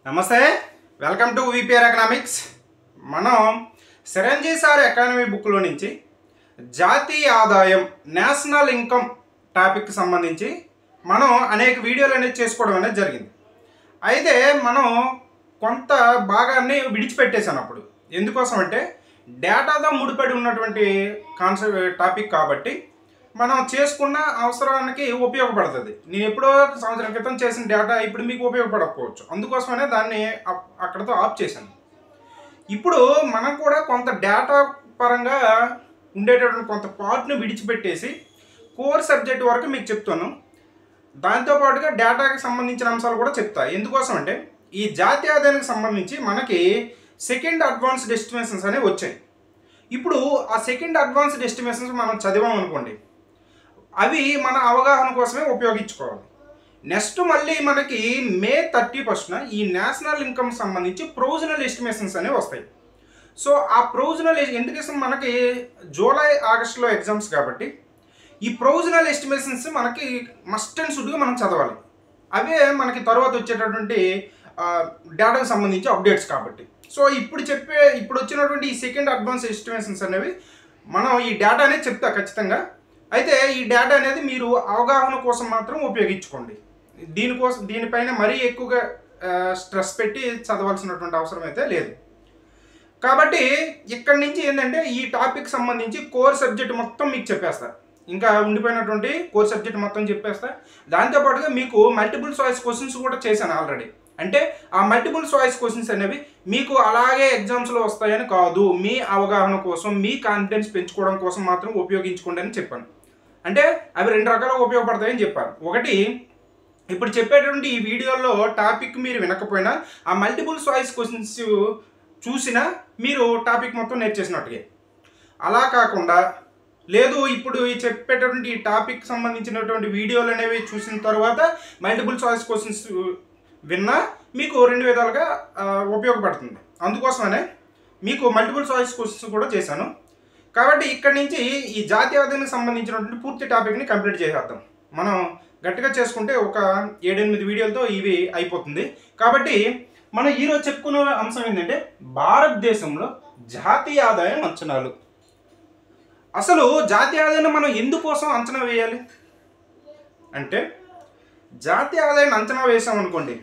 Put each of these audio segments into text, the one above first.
నమస్తే, welcome to VPR economics. మనం సిరంజీ sir economy బుక్లో నుంచి జాతీయ ఆదాయం నేషనల్ ఇన్కమ్ టాపిక్కి సంబంధించి మనం అనేక వీడియోలు అనేది చేసుకోవడం అనేది జరిగింది. అయితే మనం కొంత భాగాన్ని విడిచిపెట్టేశాను. అప్పుడు ఎందుకోసం అంటే డేటాతో ముడిపడి ఉన్నటువంటి టాపిక్ కాబట్టి మనం చేసుకున్న అవసరానికి ఉపయోగపడుతుంది. నేను ఎప్పుడో సంవత్సరం క్రితం చేసిన డేటా ఇప్పుడు మీకు ఉపయోగపడకపోవచ్చు, అందుకోసమనే దాన్ని అక్కడతో ఆఫ్ చేశాను. ఇప్పుడు మనం కూడా కొంత డేటా పరంగా ఉండేటటువంటి కొంత పార్ట్ని విడిచిపెట్టేసి కోర్ సబ్జెక్ట్ వరకు మీకు చెప్తాను. దాంతోపాటుగా డేటాకి సంబంధించిన అంశాలు కూడా చెప్తా. ఎందుకోసం అంటే ఈ జాతీయ ఆదాయానికి సంబంధించి మనకి సెకండ్ అడ్వాన్స్డ్ ఎస్టిమేషన్స్ అనేవి వచ్చాయి. ఇప్పుడు ఆ సెకండ్ అడ్వాన్స్డ్ ఎస్టిమేషన్స్ మనం చదివాం అనుకోండి, అవి మన అవగాహన కోసమే ఉపయోగించుకోవాలి. నెక్స్ట్ మళ్ళీ మనకి మే 31న ఈ నేషనల్ ఇన్కమ్ సంబంధించి ప్రొవిజనల్ ఎస్టిమేషన్స్ అనేవి వస్తాయి. సో ఆ ప్రొవిజనల్ ఎందుకోసం మనకి జూలై ఆగస్టులో ఎగ్జామ్స్ కాబట్టి ఈ ప్రొవిజనల్ ఎస్టిమేషన్స్ మనకి మస్ట్ అండ్ షుడ్గా మనం చదవాలి. అవే మనకి తర్వాత వచ్చేటటువంటి డేటాకు సంబంధించి అప్డేట్స్ కాబట్టి. సో ఇప్పుడు వచ్చినటువంటి ఈ సెకండ్ అడ్వాన్స్ ఎస్టిమేషన్స్ అనేవి మనం ఈ డేటా అనేది చెప్తా ఖచ్చితంగా. అయితే ఈ డేటా అనేది మీరు అవగాహన కోసం మాత్రం ఉపయోగించుకోండి. దీనిపైన మరీ ఎక్కువగా స్ట్రెస్ పెట్టి చదవాల్సినటువంటి అవసరం అయితే లేదు. కాబట్టి ఇక్కడి నుంచి ఏంటంటే ఈ టాపిక్ సంబంధించి కోర్ సబ్జెక్ట్ మొత్తం మీకు చెప్పేస్తా. ఇంకా ఉండిపోయినటువంటి కోర్ సబ్జెక్ట్ మొత్తం చెప్పేస్తా. దాంతోపాటుగా మీకు మల్టిపుల్ చాయిస్ క్వశ్చన్స్ కూడా చేశాను ఆల్రెడీ. అంటే ఆ మల్టిపుల్ చాయిస్ క్వశ్చన్స్ అనేవి మీకు అలాగే ఎగ్జామ్స్లో వస్తాయని కాదు, మీ అవగాహన కోసం, మీ కాన్ఫిడెన్స్ పెంచుకోవడం కోసం మాత్రం ఉపయోగించుకోండి అని చెప్పాను. అంటే అవి రెండు రకాలుగా ఉపయోగపడతాయని చెప్పాను. ఒకటి, ఇప్పుడు చెప్పేటువంటి ఈ వీడియోలో టాపిక్ మీరు వినకపోయినా ఆ మల్టిపుల్ చాయిస్ క్వశ్చన్స్ చూసినా మీరు టాపిక్ మొత్తం నేర్చేసినట్టుగా. అలా కాకుండా లేదు, ఇప్పుడు చెప్పేటటువంటి ఈ టాపిక్ సంబంధించినటువంటి వీడియోలు అనేవి చూసిన తర్వాత మల్టిపుల్ చాయిస్ క్వశ్చన్స్ విన్నా మీకు రెండు విధాలుగా ఉపయోగపడుతుంది. అందుకోసమనే మీకు మల్టిపుల్ చాయిస్ క్వశ్చన్స్ కూడా చేశాను. కాబట్టి ఇక్కడి నుంచి ఈ జాతీయ ఆదాయానికి సంబంధించినటువంటి పూర్తి టాపిక్ని కంప్లీట్ చేసేద్దాం. మనం గట్టిగా చేసుకుంటే ఒక 7-8 వీడియోలతో ఇవి అయిపోతుంది. కాబట్టి మనం ఈరోజు చెప్పుకునే అంశం ఏంటంటే భారతదేశంలో జాతీయ ఆదాయం అంచనాలు. అసలు జాతీయ ఆదాయాన్ని మనం ఎందుకోసం అంచనా వేయాలి అంటే, జాతీయ ఆదాయాన్ని అంచనా వేసామనుకోండి,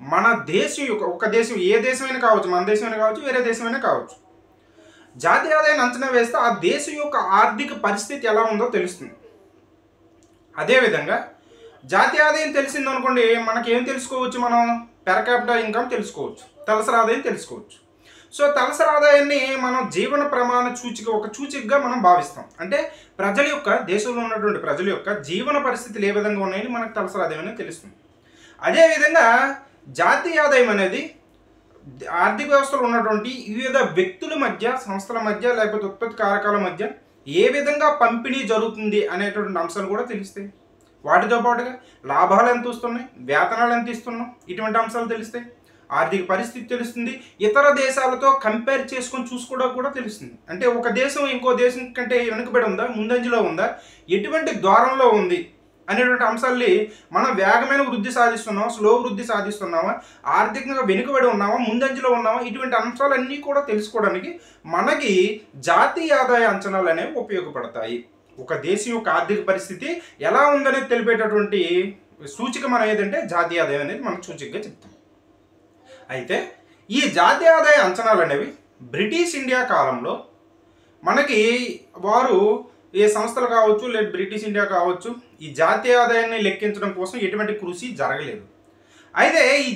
మన దేశం యొక్క ఒక దేశం, ఏ దేశమైనా కావచ్చు, మన దేశమైనా కావచ్చు, వేరే దేశమైనా కావచ్చు, జాతీయ ఆదాయాన్ని అంచనా వేస్తే ఆ దేశం యొక్క ఆర్థిక పరిస్థితి ఎలా ఉందో తెలుస్తుంది. అదేవిధంగా జాతీయ ఆదాయం తెలిసిందనుకోండి, మనకేం తెలుసుకోవచ్చు, మనం పెర్ క్యాపిటల్ ఇన్కమ్ తెలుసుకోవచ్చు, తలసరి ఆదాయం తెలుసుకోవచ్చు. సో తలసరి ఆదాయాన్ని మనం జీవన ప్రమాణ ఒక సూచికగా మనం భావిస్తాం. అంటే ప్రజల యొక్క, దేశంలో ఉన్నటువంటి ప్రజల యొక్క జీవన పరిస్థితులు ఏ విధంగా ఉన్నాయని మనకు తలసరి ఆదాయం అనేది తెలుస్తుంది. అదేవిధంగా జాతీయ ఆదాయం అనేది ఆర్థిక వ్యవస్థలో ఉన్నటువంటి వివిధ వ్యక్తుల మధ్య, సంస్థల మధ్య, లేకపోతే ఉత్పత్తి కారకాల మధ్య ఏ విధంగా పంపిణీ జరుగుతుంది అనేటువంటి అంశాలు కూడా తెలుస్తాయి. వాటితో పాటుగా లాభాలు ఎంత వస్తున్నాయి, వేతనాలు ఎంత ఇస్తున్నాం, ఇటువంటి అంశాలు తెలుస్తాయి. ఆర్థిక పరిస్థితి తెలుస్తుంది. ఇతర దేశాలతో కంపేర్ చేసుకొని చూసుకోవడం కూడా తెలుస్తుంది. అంటే ఒక దేశం ఇంకో దేశం కంటే వెనుకబడి ఉందా, ముందంజలో ఉందా, ఎటువంటి ద్వారంలో ఉంది అనేటువంటి అంశాల్ని మనం వేగమైన వృద్ధి సాధిస్తున్నామా, స్లో వృద్ధి సాధిస్తున్నామా, ఆర్థికంగా వెనుకబడి ఉన్నామా, ముందంజలో ఉన్నామా, ఇటువంటి అంశాలన్నీ కూడా తెలుసుకోవడానికి మనకి జాతీయ ఆదాయ అంచనాలు అనేవి ఉపయోగపడతాయి. ఒక దేశం యొక్క ఆర్థిక పరిస్థితి ఎలా ఉందనేది తెలిపేటటువంటి సూచిక మనం ఏదంటే జాతీయ ఆదాయం అనేది మనం సూచికగా చెప్తాం. అయితే ఈ జాతీయ ఆదాయ అంచనాలు అనేవి బ్రిటిష్ ఇండియా కాలంలో మనకి వారు, ఏ సంస్థలు కావచ్చు లేదా బ్రిటిష్ ఇండియా కావచ్చు, ఈ జాతీయ ఆదాయాన్ని లెక్కించడం కోసం ఎటువంటి కృషి జరగలేదు. అయితే ఈ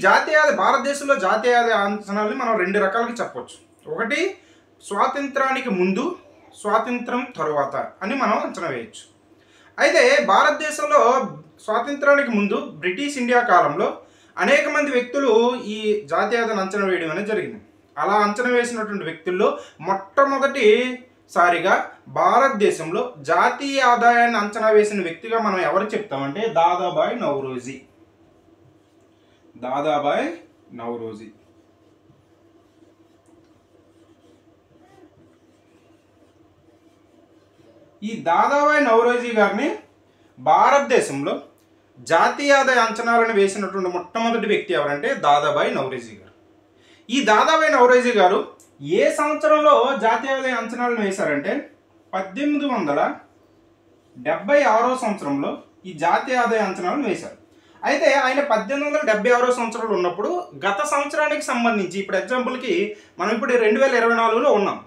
భారతదేశంలో జాతీయ ఆదాయ అంచనాలని మనం రెండు రకాలుగా చెప్పవచ్చు. ఒకటి, స్వాతంత్రానికి ముందు, స్వాతంత్రం తరువాత అని మనం అంచనా వేయచ్చు. అయితే భారతదేశంలో స్వాతంత్రానికి ముందు బ్రిటిష్ ఇండియా కాలంలో అనేక మంది వ్యక్తులు ఈ జాతీయ ఆదాయాన్ని అంచనా వేయడం అనేది జరిగింది. అలా అంచనా వేసినటువంటి వ్యక్తుల్లో మొట్టమొదటిసారిగా భారతదేశంలో జాతీయ ఆదాయాన్ని అంచనా వేసిన వ్యక్తిగా మనం ఎవరు చెప్తామంటే దాదాబాయి నౌరోజీ. ఈ దాదాబాయి నౌరోజీ గారిని భారతదేశంలో జాతీయ ఆదాయ అంచనాలను వేసినటువంటి మొట్టమొదటి వ్యక్తి ఎవరంటే దాదాబాయి నౌరోజీ గారు. ఈ దాదాబాయి నౌరోజీ గారు ఏ సంవత్సరంలో జాతీయ ఆదాయ అంచనాలను వేశారంటే 1876 సంవత్సరంలో ఈ జాతీయ ఆదాయ అంచనాలను వేశారు. అయితే ఆయన 1876 సంవత్సరంలో ఉన్నప్పుడు గత సంవత్సరానికి సంబంధించి, ఇప్పుడు ఎగ్జాంపుల్కి మనం ఇప్పుడు 2024లో ఉన్నాం.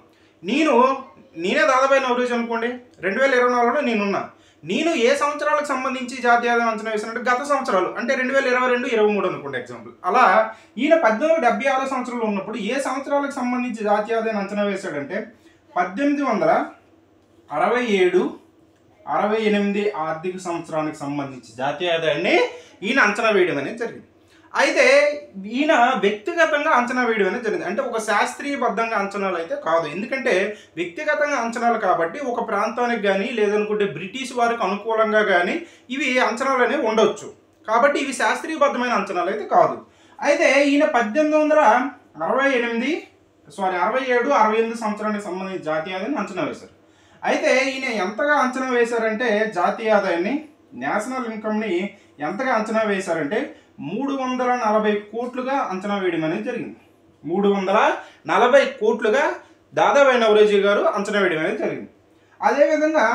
నేనే దాదాబాయి నౌరోజీ అనుకోండి, 2024లో నేను ఏ సంవత్సరాలకు సంబంధించి జాతీయ ఆదాయ అంచనా వేశానంటే గత సంవత్సరాలు, అంటే 2022, 23 అనుకోండి ఎగ్జాంపుల్. అలా ఈయన 1876 సంవత్సరంలో ఉన్నప్పుడు ఏ సంవత్సరాలకు సంబంధించి జాతీయ ఆదాయాన్ని అంచనా వేశాడంటే 1867, 68 ఆర్థిక సంవత్సరానికి సంబంధించి జాతీయ ఆదాయాన్ని ఈయన అంచనా వేయడం అనేది జరిగింది. అయితే ఈయన వ్యక్తిగతంగా అంచనా వేయడం అనేది జరిగింది. అంటే ఒక శాస్త్రీయబద్ధంగా అంచనాలు అయితే కాదు, ఎందుకంటే వ్యక్తిగతంగా అంచనాలు కాబట్టి ఒక ప్రాంతానికి కానీ లేదనుకుంటే బ్రిటిష్ వారికి అనుకూలంగా కానీ ఇవి అంచనాలు అనేవి ఉండవచ్చు. కాబట్టి ఇవి శాస్త్రీయబద్ధమైన అంచనాలు అయితే కాదు. అయితే ఈయన 1867, 68 సంవత్సరానికి సంబంధించి జాతీయ ఆదాయాన్ని అంచనా వేశారు. అయితే ఈయన ఎంతగా అంచనా వేశారంటే జాతీయ ఆదాయాన్ని, నేషనల్ ఇన్కమ్ని ఎంతగా అంచనా వేశారంటే 340 కోట్లుగా అంచనా వేయడం అనేది జరిగింది. 340 కోట్లుగా దాదాబాయి నౌరోజీ గారు అంచనా వేయడం అనేది జరిగింది. అదేవిధంగా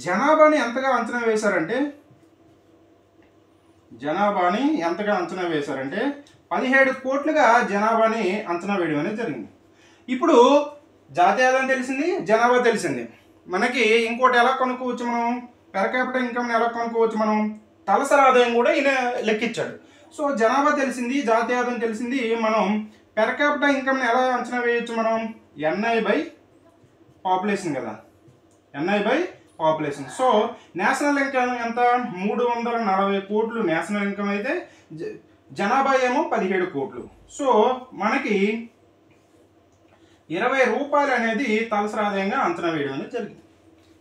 జనాభాని ఎంతగా అంచనా వేశారంటే 17 కోట్లుగా జనాభాని అంచనా వేయడం అనేది జరిగింది. ఇప్పుడు జాతీయ ఆదాయం తెలిసింది, జనాభా తెలిసింది. మనకి ఇంకోటి ఎలా కనుక్కోవచ్చు, మనం పెర్ క్యాపిటల్ ఇన్కమ్ని ఎలా కనుక్కోవచ్చు, మనం తలసరి ఆదాయం కూడా ఈయన లెక్కించాడు. సో జనాభా తెలిసింది, జాతీయ ఆదాయం తెలిసింది. మనం పెర్ క్యాపిటల్ ఇన్కమ్ని ఎలా అంచనా వేయచ్చు, మనం ఎన్ఐ బై పాపులేషన్ కదా, NI by population. So national income ఎంత, 340 కోట్లు నేషనల్ ఇన్కమ్ అయితే జనాభా ఏమో 17 కోట్లు. సో మనకి 20 రూపాయలు అనేది తలసరి ఆదాయంగా అంచనా వేయడం అనేది జరిగింది.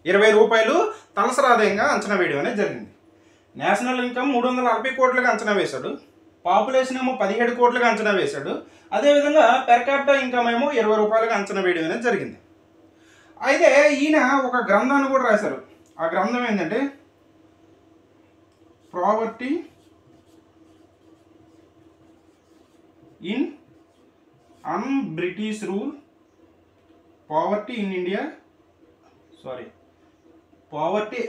20 రూపాయలు తలసరి ఆదాయంగా అంచనా వేయడం అనేది జరిగింది. నేషనల్ ఇన్కమ్ 340 కోట్లుగా అంచనా వేశాడు, పాపులేషన్ ఏమో 17 కోట్లుగా అంచనా వేశాడు. అదేవిధంగా పెర్ క్యాపిటల్ ఇన్కమ్ ఏమో 20 రూపాయలుగా అంచనా వేయడం అనేది జరిగింది. అయితే ఈయన ఒక గ్రంథాన్ని కూడా రాశారు. ఆ గ్రంథం ఏంటంటే poverty in un British rule, poverty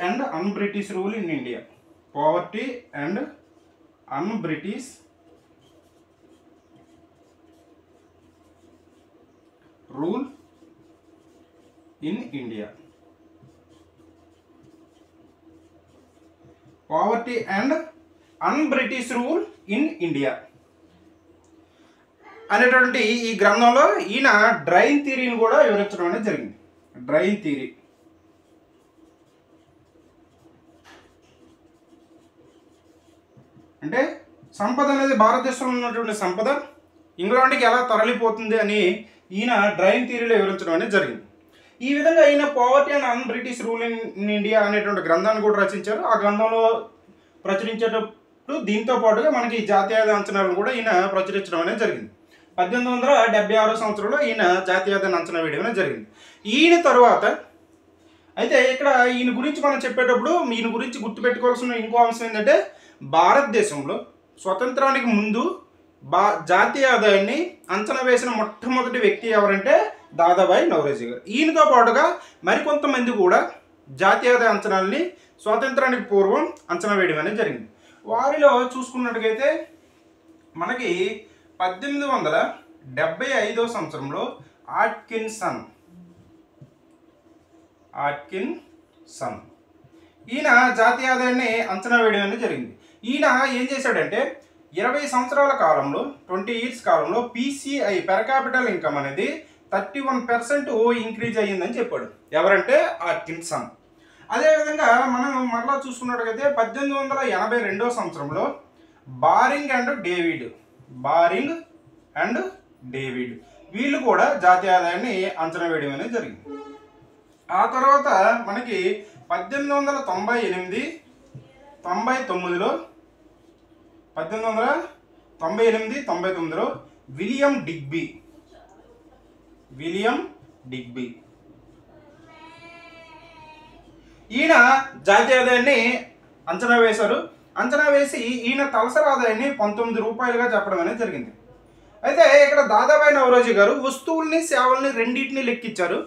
and un-British rule in India. Poverty and un-British rule in India. Poverty and un-British rule in India అనేటువంటి ఈ గ్రంథంలో ఈయన డ్రైన్ థియరీని కూడా వివరించడం అనేది జరిగింది. డ్రైన్ థియరీ అంటే సంపద అనేది భారతదేశంలో ఉన్నటువంటి సంపద ఇంగ్లాండ్కి ఎలా తరలిపోతుంది అని ఈయన డ్రైన్ థియరీలో వివరించడం అనేది జరిగింది. ఈ విధంగా ఈయన poverty and an British rule in India అనేటువంటి గ్రంథాన్ని కూడా రచించారు. ఆ గ్రంథంలో ప్రచురించేటప్పుడు దీంతో పాటుగా మనకి జాతీయ ఆదాయ అంచనాలను కూడా ఈయన ప్రచురించడం అనేది జరిగింది. 1876 సంవత్సరంలో ఈయన జాతీయ ఆదాయాన్ని అంచనా వేయడం అనేది జరిగింది. ఈయన తరువాత అయితే ఇక్కడ ఈయన గురించి మనం చెప్పేటప్పుడు ఈయన గురించి గుర్తుపెట్టుకోవాల్సిన ఇంకో అంశం ఏంటంటే భారతదేశంలో స్వతంత్రానికి ముందు జాతీయ ఆదాయాన్ని అంచనా వేసిన మొట్టమొదటి వ్యక్తి ఎవరంటే దాదాబాయి నౌరోజీ గారు. ఈయనతో పాటుగా మరికొంతమంది కూడా జాతీయ ఆదాయ అంచనాలని స్వాతంత్రానికి పూర్వం అంచనా వేయడం అనేది జరిగింది. వారిలో చూసుకున్నట్టుగైతే మనకి 1875 సంవత్సరంలో ఆట్కిన్సన్ ఈయన జాతీయ ఆదాయాన్ని అంచనా వేయడం అనేది జరిగింది. ఈయన ఏం చేశాడంటే 20 సంవత్సరాల కాలంలో 20 ఇయర్స్ కాలంలో PCI పెర్ క్యాపిటల్ ఇన్కమ్ అనేది 31% ఇంక్రీజ్ అయ్యిందని చెప్పాడు. ఎవరంటే ఆట్కిన్సన్. అదేవిధంగా మనం మరలా చూసుకున్నట్టుగైతే 1882 సంవత్సరంలో బారింగ్ అండ్ డేవిడ్ వీళ్ళు కూడా జాతీయ ఆదాయాన్ని అంచనా వేయడం అనేది జరిగింది. ఆ తర్వాత మనకి 1899లో విలియం డిగ్బీ ఈయన జాతీయ ఆదాయాన్ని అంచనా వేశారు. అంచనా వేసి ఈయన తలసరి ఆదాయాన్ని 19 రూపాయలుగా చెప్పడం అనేది జరిగింది. అయితే ఇక్కడ దాదాబాయి నవరోజీ గారు వస్తువుల్ని సేవల్ని రెండింటిని లెక్కించారు.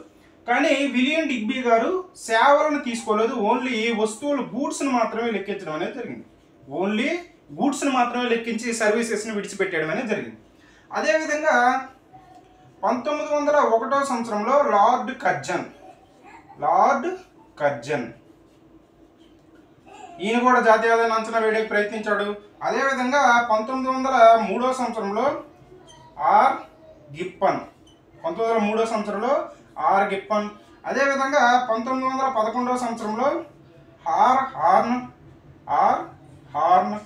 కానీ విలియం డిగ్బీ గారు సేవలను తీసుకోలేదు, ఓన్లీ వస్తువులు గూడ్స్ని మాత్రమే లెక్కించడం అనేది జరిగింది. ఓన్లీ గూడ్స్ని మాత్రమే లెక్కించి సర్వీసెస్ని విడిచిపెట్టడం అనేది జరిగింది. అదేవిధంగా 1901 సంవత్సరంలో లార్డ్ కర్జన్ ఈయన కూడా జాతీయ ఆదాయాన్ని అంచనా వేయడానికి ప్రయత్నించాడు. అదేవిధంగా 1903 సంవత్సరంలో ఆర్ గిప్పన్, 1903 సంవత్సరంలో ఆర్ గిప్పన్. అదేవిధంగా 1911 సంవత్సరంలో హార్న్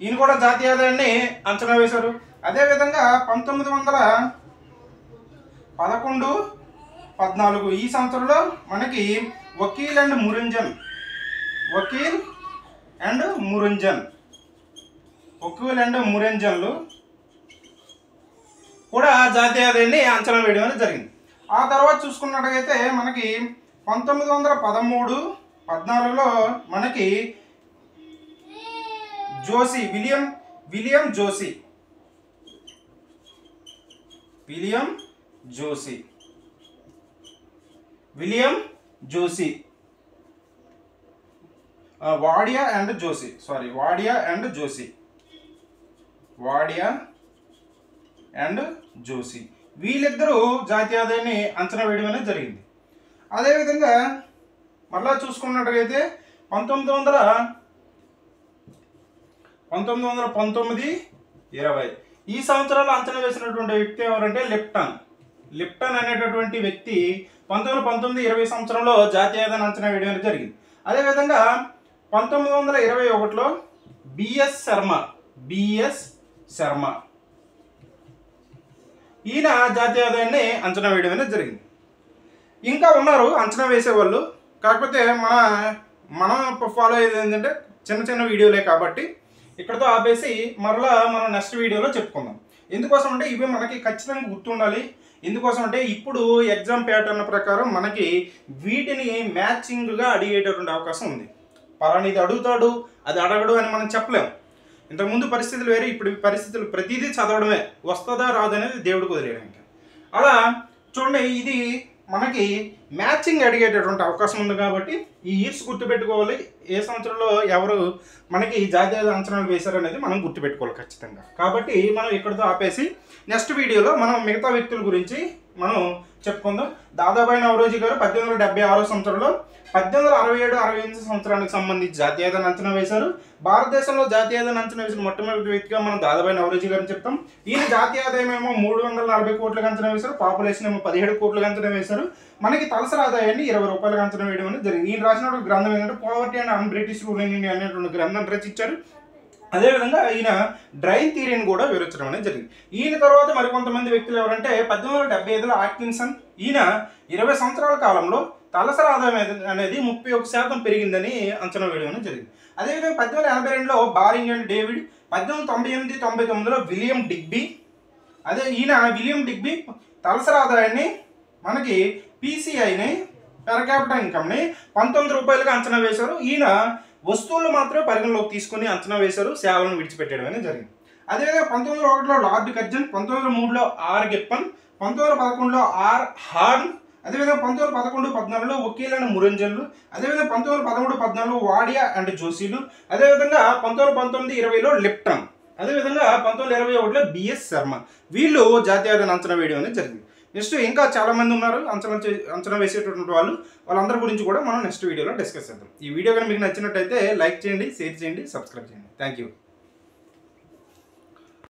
ఈయన కూడా జాతీయ ఆదాయాన్ని అంచనా వేశారు. అదేవిధంగా 1914 ఈ సంవత్సరంలో మనకి వకీల్ అండ్ మురంజన్లు కూడా జాతీయ ఆదాయాన్ని అంచనా వేయడం అనేది జరిగింది. ఆ తర్వాత చూసుకున్నట్టయితే మనకి 1913-14లో మనకి విలియం జోసి వాడియా అండ్ జోసి వీళ్ళిద్దరూ జాతీయ ఆదాయాన్ని అంచనా వేయడం అనేది జరిగింది. అదేవిధంగా మరలా చూసుకున్నట్టయితే 1919-20 ఈ సంవత్సరాలు అంచనా వేసినటువంటి వ్యక్తి ఎవరంటే లిప్టన్ అనేటటువంటి వ్యక్తి 1919-20 సంవత్సరంలో జాతీయ ఆదాయాన్ని అంచనా వేయడం అనేది జరిగింది. అదేవిధంగా 1921లో బిఎస్ శర్మ ఈయన జాతీయ ఆదాయాన్ని అంచనా వేయడం అనేది జరిగింది. ఇంకా ఉన్నారు అంచనా వేసేవాళ్ళు, కాకపోతే మనం ఫాలో అయ్యేది ఏంటంటే చిన్న వీడియోలే కాబట్టి ఇక్కడతో ఆపేసి మరలా మనం నెక్స్ట్ వీడియోలో చెప్పుకుందాం. ఎందుకోసం అంటే ఇవి మనకి ఖచ్చితంగా గుర్తుండాలి. ఎందుకోసం అంటే ఇప్పుడు ఎగ్జామ్ ప్యాటర్న్ ప్రకారం మనకి వీటిని మ్యాచింగ్గా అడిగేటటువంటి అవకాశం ఉంది. పలానా ఇది అడుగుతాడు అది అడగడు అని మనం చెప్పలేము. ఇంతకుముందు పరిస్థితులు వేరే, ఇప్పుడు పరిస్థితులు ప్రతిదీ చదవడమే, వస్తుందా రాదు అనేది దేవుడికి వదిలేయడానికి. అలా చూడండి, ఇది మనకి మ్యాచింగ్ అడిగేటటువంటి అవకాశం ఉంది కాబట్టి ఈ ఇయర్స్ గుర్తుపెట్టుకోవాలి. ఏ సంవత్సరంలో ఎవరు మనకి జాతీయ అంచనాలు వేశారు అనేది మనం గుర్తుపెట్టుకోవాలి ఖచ్చితంగా. కాబట్టి మనం ఇక్కడితో ఆపేసి నెక్స్ట్ వీడియోలో మనం మిగతా వ్యక్తుల గురించి మనం చెప్పుకుందాం. దాదాబాయి నవరోజీ గారు 1876 సంవత్సరంలో 1867-68 సంవత్సరానికి సంబంధించి జాతీయ ఆదాయాన్ని అంచనా వేశారు. భారతదేశంలో జాతీయ ఆదాయాన్ని అంచనా వేసిన మొట్టమొదటి వ్యక్తిగా మనం దాదాబాయి నవరోజీ గారిని చెప్తాం. ఈయన జాతీయ ఆదాయం ఏమో 340 కోట్లకు అంచనా వేశారు, పాపులేషన్ ఏమో 17 కోట్లకు అంచనా వేశారు. మనకి తలసరి ఆదాయాన్ని 20 రూపాయలకు అంచనా వేయడం అనేది జరిగింది. ఈయన రాసిన గ్రంథం ఏంటంటే poverty and an British rule in India అనేటువంటి గ్రంథం రచించారు. అదేవిధంగా ఈయన డ్రైన్ థియరీని కూడా వివరించడం అనేది జరిగింది. ఈయన తర్వాత మరికొంతమంది వ్యక్తులు ఎవరంటే 1875లో ఆట్కిన్సన్. ఈయన 20 సంవత్సరాల కాలంలో తలసరి ఆదాయం అనేది 31% పెరిగిందని అంచనా వేయడం అనేది జరిగింది. అదేవిధంగా 1882లో బారింగ్ అండ్ డేవిడ్, 1898-99లో విలియం డిగ్బీ. విలియం డిగ్బీ తలసరి ఆదాయాన్ని మనకి పీసీఐని పెర్ క్యాపిటల్ ఇన్కమ్ని 19 రూపాయలుగా అంచనా వేశారు. ఈయన వస్తువులు మాత్రమే పరిగణలోకి తీసుకొని అంచనా వేశారు, సేవలను విడిచిపెట్టడం అనేది జరిగింది. అదేవిధంగా 1901లో లార్డ్ కర్జన్, 1903లో ఆర్ గిప్పన్, 1911లో ఆర్ హార్న్, అదేవిధంగా 1911-14లో వకీల్ అండ్ మురంజన్లు, అదేవిధంగా 1913-14లో వాడియా అండ్ జోసీలు, అదేవిధంగా 1919-20లో లిప్టన్, అదేవిధంగా 1921లో బిఎస్ శర్మ. వీళ్ళు జాతీయ ఆదాయాన్ని అంచనా వేయడం అనేది జరిగింది. నెక్స్ట్ ఇంకా చాలామంది ఉన్నారు అంచనా వేసేటటువంటి వాళ్ళందరి గురించి కూడా మనం నెక్స్ట్ వీడియోలో డిస్కస్ చేద్దాం. ఈ వీడియో కానీ మీకు నచ్చినట్టయితే లైక్ చేయండి, షేర్ చేయండి, సబ్స్క్రైబ్ చేయండి. Thank you.